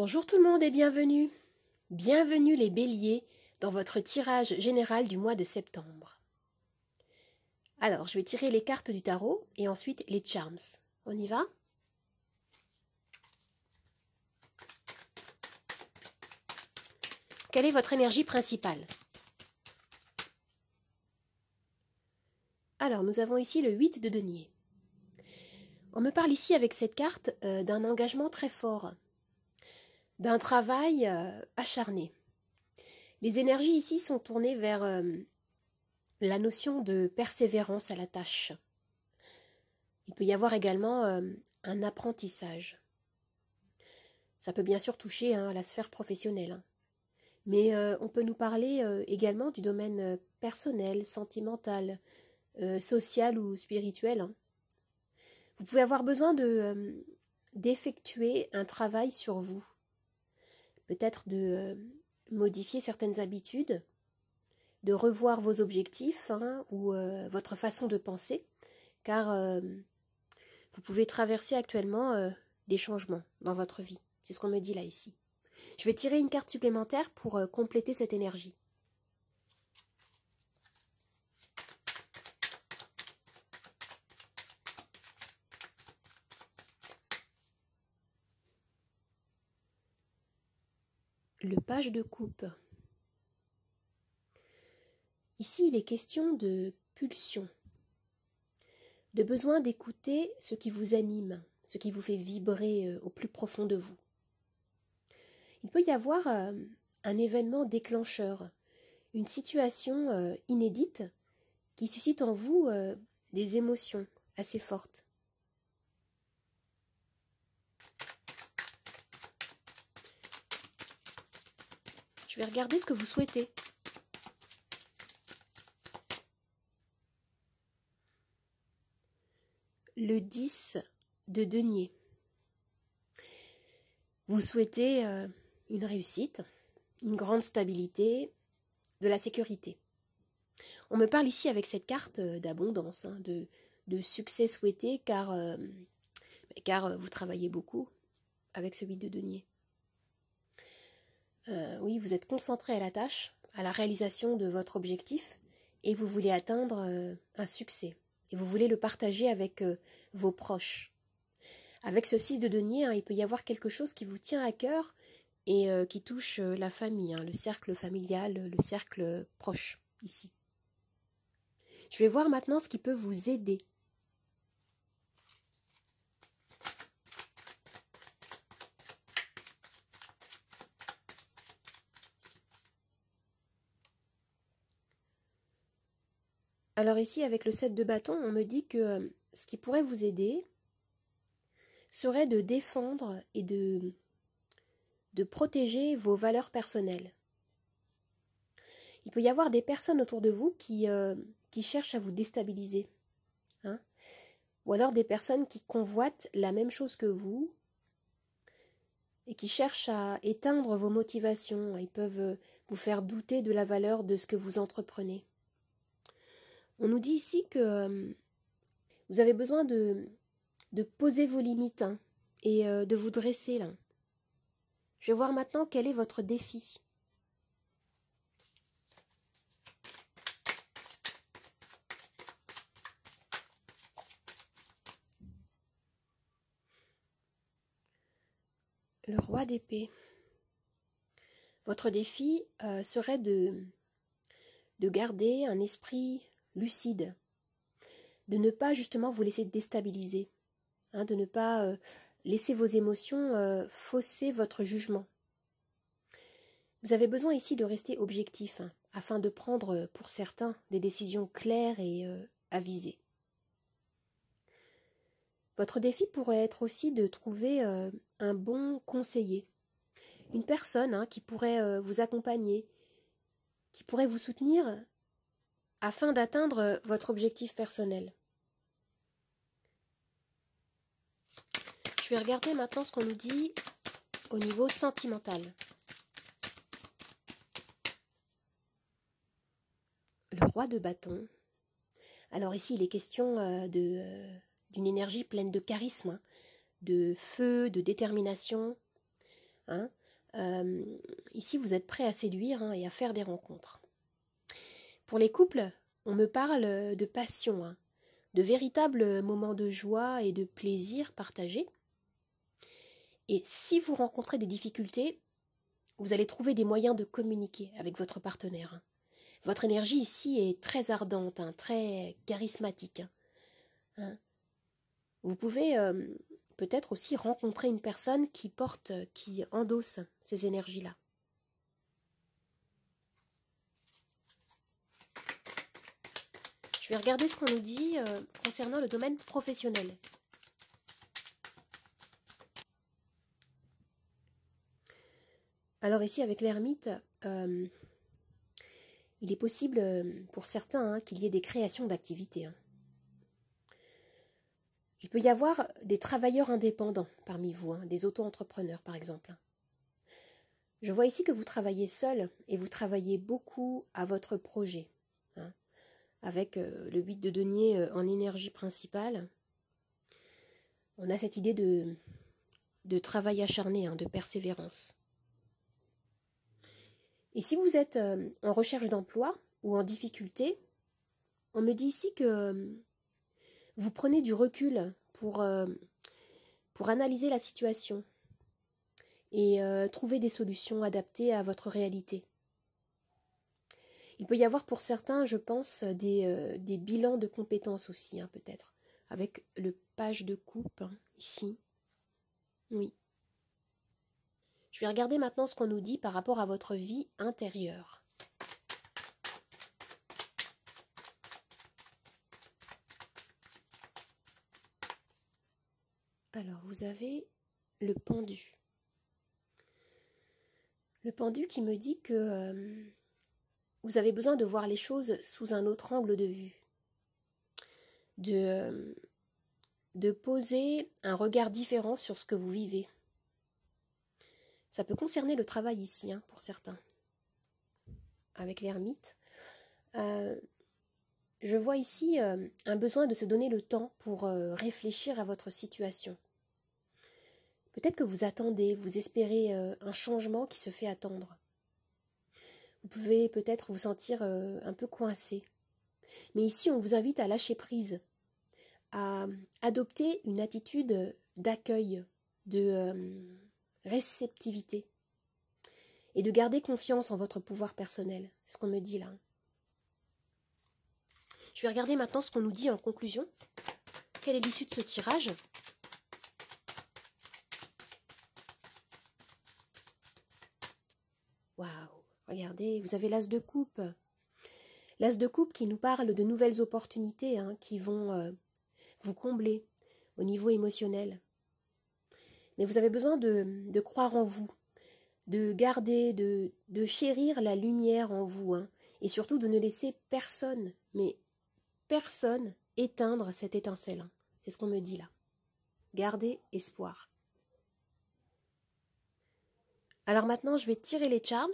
Bonjour tout le monde et bienvenue. Bienvenue les béliers dans votre tirage général du mois de septembre. Alors, je vais tirer les cartes du tarot et ensuite les charms. On y va? Quelle est votre énergie principale? Alors, nous avons ici le 8 de denier. On me parle ici avec cette carte d'un engagement très fort, d'un travail acharné. Les énergies ici sont tournées vers la notion de persévérance à la tâche. Il peut y avoir également un apprentissage. Ça peut bien sûr toucher la sphère professionnelle. Mais on peut nous parler également du domaine personnel, sentimental, social ou spirituel. Vous pouvez avoir besoin d'effectuer un travail sur vous. Peut-être de modifier certaines habitudes, de revoir vos objectifs ou votre façon de penser, car vous pouvez traverser actuellement des changements dans votre vie. C'est ce qu'on me dit là ici. Je vais tirer une carte supplémentaire pour compléter cette énergie. Le page de coupe. Ici, il est question de pulsion, de besoin d'écouter ce qui vous anime, ce qui vous fait vibrer au plus profond de vous. Il peut y avoir un événement déclencheur, une situation inédite qui suscite en vous des émotions assez fortes. Je vais regarder ce que vous souhaitez. Le 10 de denier. Vous souhaitez une réussite, une grande stabilité, de la sécurité. On me parle ici avec cette carte d'abondance, de succès souhaité, car vous travaillez beaucoup avec ce 8 de denier. Oui, vous êtes concentré à la tâche, à la réalisation de votre objectif, et vous voulez atteindre un succès. Et vous voulez le partager avec vos proches. Avec ce 6 de denier, il peut y avoir quelque chose qui vous tient à cœur et qui touche la famille, le cercle familial, le cercle proche, ici. Je vais voir maintenant ce qui peut vous aider. Alors ici, avec le 7 de bâton, on me dit que ce qui pourrait vous aider serait de défendre et de protéger vos valeurs personnelles. Il peut y avoir des personnes autour de vous qui cherchent à vous déstabiliser. Ou alors des personnes qui convoitent la même chose que vous et qui cherchent à éteindre vos motivations. Ils peuvent vous faire douter de la valeur de ce que vous entreprenez. On nous dit ici que vous avez besoin de poser vos limites et de vous dresser là. Je vais voir maintenant quel est votre défi. Le roi d'épée. Votre défi serait de garder un esprit lucide, de ne pas justement vous laisser déstabiliser, de ne pas laisser vos émotions fausser votre jugement. Vous avez besoin ici de rester objectif, afin de prendre pour certains des décisions claires et avisées. Votre défi pourrait être aussi de trouver un bon conseiller, une personne qui pourrait vous accompagner, qui pourrait vous soutenir afin d'atteindre votre objectif personnel. Je vais regarder maintenant ce qu'on nous dit au niveau sentimental. Le roi de bâton. Alors ici, il est question d'une énergie pleine de charisme, de feu, de détermination. Hein. Ici, vous êtes prêt à séduire et à faire des rencontres. Pour les couples, on me parle de passion, de véritables moments de joie et de plaisir partagés. Et si vous rencontrez des difficultés, vous allez trouver des moyens de communiquer avec votre partenaire. Votre énergie ici est très ardente, très charismatique. Vous pouvez peut-être aussi rencontrer une personne qui endosse ces énergies-là. Je vais regarder ce qu'on nous dit concernant le domaine professionnel. Alors ici, avec l'ermite, il est possible pour certains qu'il y ait des créations d'activités. Il peut y avoir des travailleurs indépendants parmi vous, des auto-entrepreneurs par exemple. Je vois ici que vous travaillez seul et vous travaillez beaucoup à votre projet. Avec le 8 de denier en énergie principale, on a cette idée de travail acharné, de persévérance. Et si vous êtes en recherche d'emploi ou en difficulté, on me dit ici que vous prenez du recul pour analyser la situation et trouver des solutions adaptées à votre réalité. Il peut y avoir pour certains, je pense, des bilans de compétences aussi, peut-être, avec le page de coupe, ici. Oui. Je vais regarder maintenant ce qu'on nous dit par rapport à votre vie intérieure. Alors, vous avez le pendu. Le pendu qui me dit que vous avez besoin de voir les choses sous un autre angle de vue. De poser un regard différent sur ce que vous vivez. Ça peut concerner le travail ici, pour certains. Avec l'ermite. Je vois ici un besoin de se donner le temps pour réfléchir à votre situation. Peut-être que vous attendez, vous espérez un changement qui se fait attendre. Vous pouvez peut-être vous sentir un peu coincé. Mais ici, on vous invite à lâcher prise, à adopter une attitude d'accueil, de réceptivité et de garder confiance en votre pouvoir personnel. C'est ce qu'on me dit là. Je vais regarder maintenant ce qu'on nous dit en conclusion. Quelle est l'issue de ce tirage ? Waouh, regardez, vous avez l'as de coupe. L'as de coupe qui nous parle de nouvelles opportunités qui vont vous combler au niveau émotionnel. Mais vous avez besoin de croire en vous, de garder, de chérir la lumière en vous, et surtout de ne laisser personne, mais personne, éteindre cette étincelle. C'est ce qu'on me dit là. Gardez espoir. Alors maintenant, je vais tirer les charms.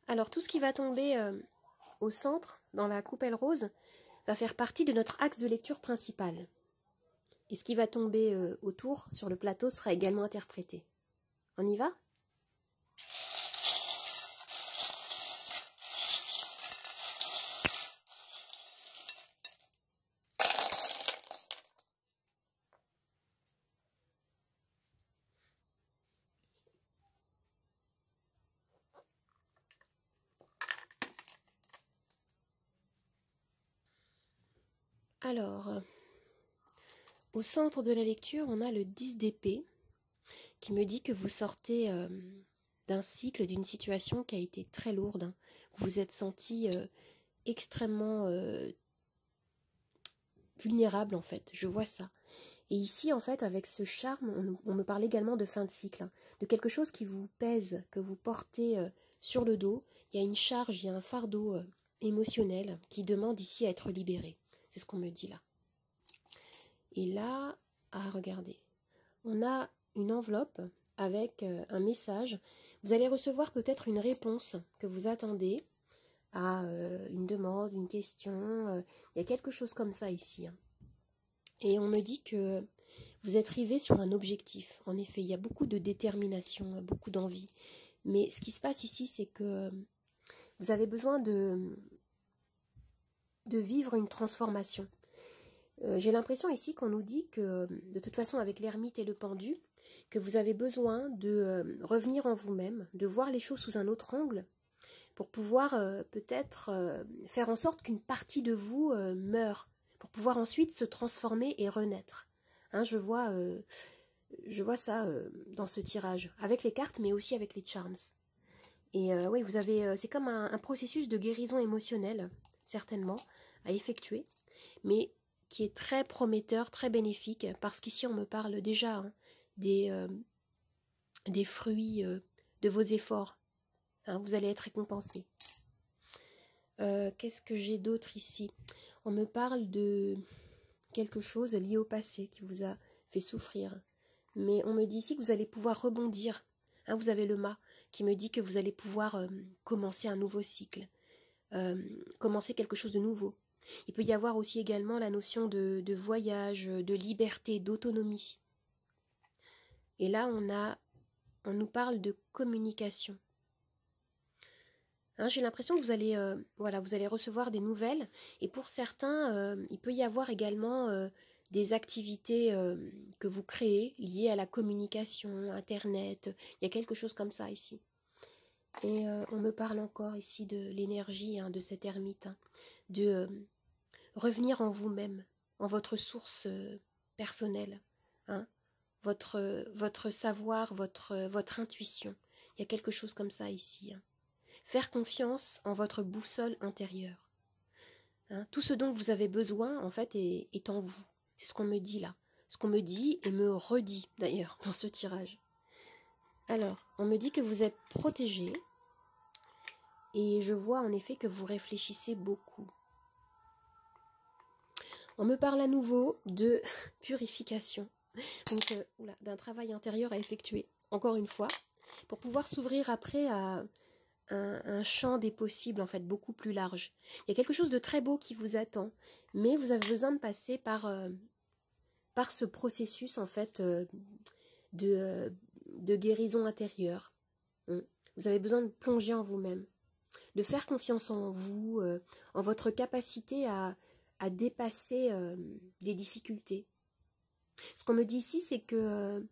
Alors tout ce qui va tomber au centre, dans la coupelle rose, va faire partie de notre axe de lecture principal. Et ce qui va tomber autour, sur le plateau, sera également interprété. On y va ? Alors, au centre de la lecture, on a le 10 d'épée qui me dit que vous sortez d'un cycle, d'une situation qui a été très lourde. Vous vous êtes senti extrêmement vulnérable en fait, je vois ça. Et ici en fait avec ce charme, on me parle également de fin de cycle, de quelque chose qui vous pèse, que vous portez sur le dos. Il y a une charge, il y a un fardeau émotionnel qui demande ici à être libéré. C'est ce qu'on me dit là. Et là, regardez, on a une enveloppe avec un message. Vous allez recevoir peut-être une réponse que vous attendez à une demande, une question. Il y a quelque chose comme ça ici. Et on me dit que vous êtes rivé sur un objectif. En effet, il y a beaucoup de détermination, beaucoup d'envie. Mais ce qui se passe ici, c'est que vous avez besoin de vivre une transformation. J'ai l'impression ici qu'on nous dit que, de toute façon, avec l'ermite et le pendu, que vous avez besoin de revenir en vous-même, de voir les choses sous un autre angle, pour pouvoir peut-être faire en sorte qu'une partie de vous meure, pour pouvoir ensuite se transformer et renaître. Hein, je vois ça dans ce tirage, avec les cartes, mais aussi avec les charms. Et oui, vous avez, c'est comme un processus de guérison émotionnelle, certainement, à effectuer, mais qui est très prometteur, très bénéfique, parce qu'ici on me parle déjà hein, des fruits de vos efforts. Hein, vous allez être récompensé. Qu'est-ce que j'ai d'autre ici? On me parle de quelque chose lié au passé qui vous a fait souffrir. Mais on me dit ici que vous allez pouvoir rebondir. Hein, vous avez le mât qui me dit que vous allez pouvoir commencer un nouveau cycle, commencer quelque chose de nouveau. Il peut y avoir aussi également la notion de voyage, de liberté, d'autonomie. Et là, on nous parle de communication. Hein, j'ai l'impression que vous allez, vous allez recevoir des nouvelles. Et pour certains, il peut y avoir également des activités que vous créez liées à la communication, Internet. Il y a quelque chose comme ça ici. Et on me parle encore ici de l'énergie hein, de cette ermite, hein, de revenir en vous-même, en votre source personnelle, hein, votre savoir, votre intuition. Il y a quelque chose comme ça ici. Hein. Faire confiance en votre boussole intérieure. Hein, tout ce dont vous avez besoin, en fait, est en vous. C'est ce qu'on me dit là. Ce qu'on me dit et me redit, d'ailleurs, dans ce tirage. Alors, on me dit que vous êtes protégé. Et je vois en effet que vous réfléchissez beaucoup. On me parle à nouveau de purification. Donc, d'un travail intérieur à effectuer. Encore une fois, pour pouvoir s'ouvrir après à un champ des possibles, en fait, beaucoup plus large. Il y a quelque chose de très beau qui vous attend, mais vous avez besoin de passer par ce processus, en fait, de guérison intérieure. Vous avez besoin de plonger en vous-même, de faire confiance en vous, en votre capacité à dépasser des difficultés. Ce qu'on me dit ici, c'est que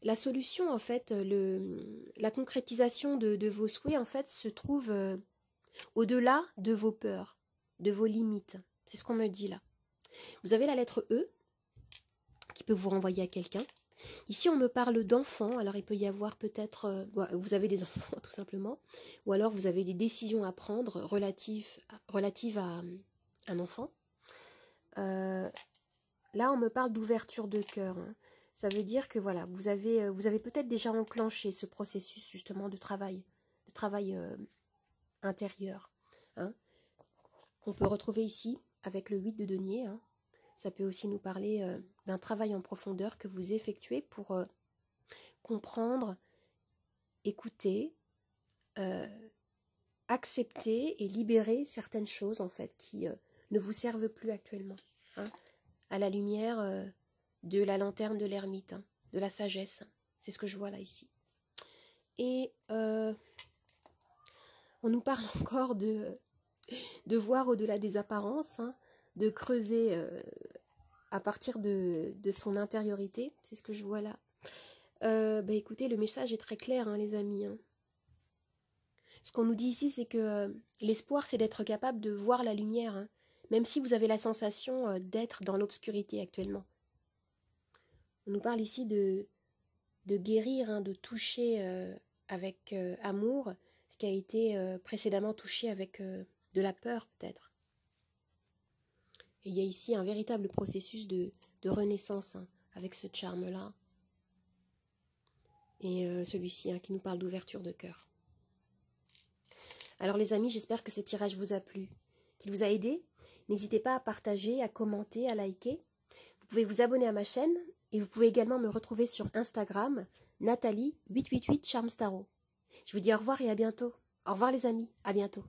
la solution, en fait, la concrétisation de vos souhaits, en fait, se trouve au-delà de vos peurs, de vos limites. C'est ce qu'on me dit là. Vous avez la lettre E, qui peut vous renvoyer à quelqu'un. Ici, on me parle d'enfants. Alors, il peut y avoir peut-être... vous avez des enfants, tout simplement. Ou alors, vous avez des décisions à prendre relatives à un enfant. Là, on me parle d'ouverture de cœur. Hein. Ça veut dire que voilà, vous avez peut-être déjà enclenché ce processus justement de travail intérieur. Hein. On peut retrouver ici avec le 8 de denier. Hein. Ça peut aussi nous parler d'un travail en profondeur que vous effectuez pour comprendre, écouter, accepter et libérer certaines choses en fait qui ne vous servent plus actuellement. Hein. À la lumière de la lanterne de l'ermite, hein, de la sagesse. C'est ce que je vois là, ici. Et on nous parle encore de voir au-delà des apparences, hein, de creuser à partir de son intériorité. C'est ce que je vois là. Écoutez, le message est très clair, hein, les amis. Hein. Ce qu'on nous dit ici, c'est que l'espoir, c'est d'être capable de voir la lumière, hein, même si vous avez la sensation d'être dans l'obscurité actuellement. On nous parle ici de guérir, hein, de toucher avec amour ce qui a été précédemment touché avec de la peur peut-être. Et il y a ici un véritable processus de renaissance hein, avec ce charme-là. Et celui-ci hein, qui nous parle d'ouverture de cœur. Alors les amis, j'espère que ce tirage vous a plu, qu'il vous a aidé. N'hésitez pas à partager, à commenter, à liker. Vous pouvez vous abonner à ma chaîne. Et vous pouvez également me retrouver sur Instagram, Nathalie888 Charms Tarot. Je vous dis au revoir et à bientôt. Au revoir les amis, à bientôt.